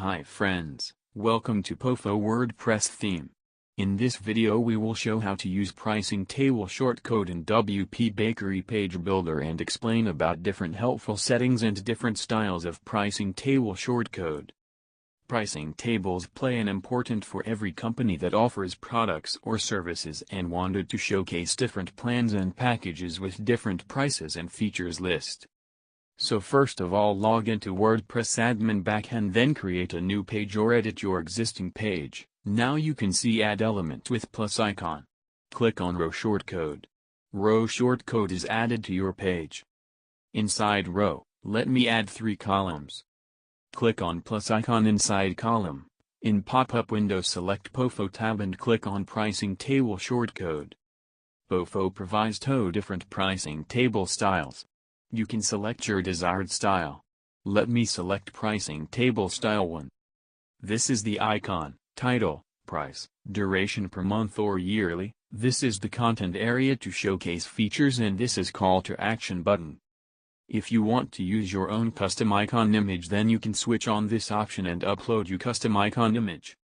Hi friends, welcome to POFO WordPress Theme. In this video we will show how to use pricing table shortcode in WP Bakery Page Builder and explain about different helpful settings and different styles of pricing table shortcode. Pricing tables play an important for every company that offers products or services and wanted to showcase different plans and packages with different prices and features list. So first of all, log into WordPress admin backend, then create a new page or edit your existing page. Now you can see add element with plus icon. Click on row shortcode. Row shortcode is added to your page. Inside row, let me add 3 columns. Click on plus icon inside column. In pop-up window select POFO tab and click on pricing table shortcode. POFO provides 2 different pricing table styles. You can select your desired style. Let me select pricing table style 1. This is the icon, title, price, duration per month or yearly. This is the content area to showcase features, and this is call to action button. If you want to use your own custom icon image, then you can switch on this option and upload your custom icon image.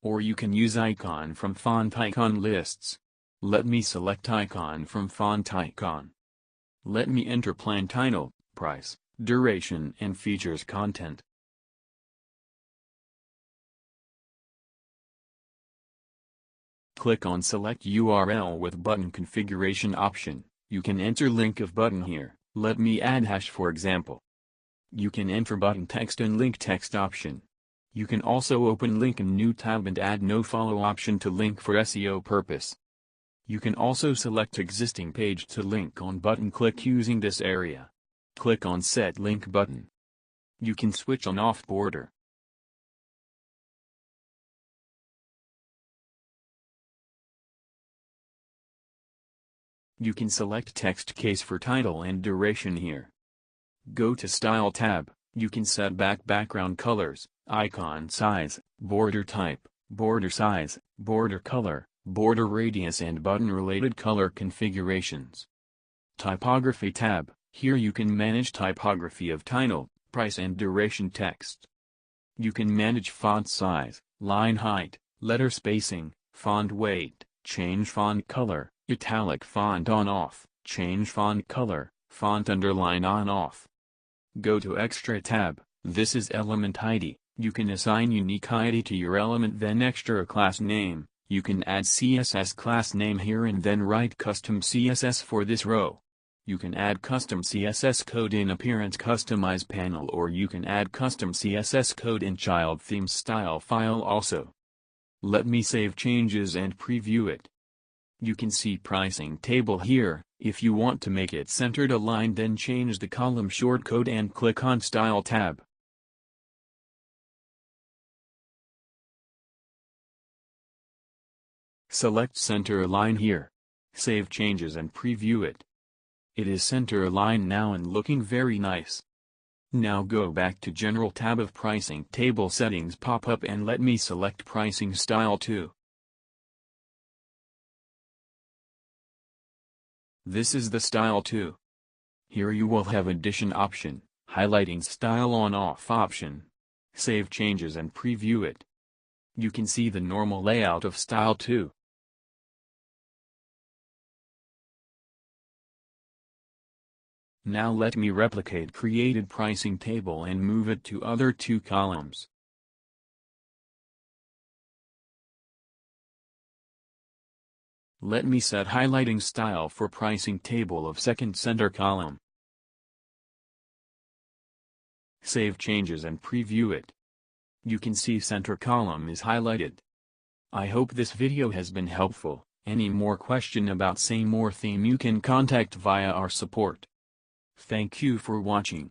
Or you can use icon from font icon lists. Let me select icon from font icon. Let me enter plan title, price, duration and features content. Click on select URL with button configuration option. You can enter link of button here. Let me add hash for example. You can enter button text and link text option. You can also open link in new tab and add no follow option to link for SEO purpose. You can also select existing page to link on button, click using this area. Click on set link button. You can switch on off border. You can select text case for title and duration here. Go to Style tab, you can set background colors, icon size, border type, border size, border color, border radius and button-related color configurations. Typography tab, here you can manage typography of title, price and duration text. You can manage font size, line height, letter spacing, font weight, change font color, italic font on-off, change font color, font underline on-off. Go to Extra tab, this is element ID, you can assign unique ID to your element, then extra class name. You can add CSS class name here and then write custom CSS for this row. You can add custom CSS code in appearance customize panel, or you can add custom CSS code in child theme style file also. Let me save changes and preview it. You can see pricing table here. If you want to make it centered aligned, then change the column shortcode and click on Style tab. Select center align here. Save changes and preview it. It is center aligned now and looking very nice. Now go back to General tab of pricing table settings pop up and let me select pricing style 2. This is the style 2. Here you will have addition option, highlighting style on off option. Save changes and preview it. You can see the normal layout of style 2. Now let me replicate created pricing table and move it to other 2 columns. Let me set highlighting style for pricing table of second center column. Save changes and preview it. You can see center column is highlighted. I hope this video has been helpful. Any more question about same or theme you can contact via our support. Thank you for watching.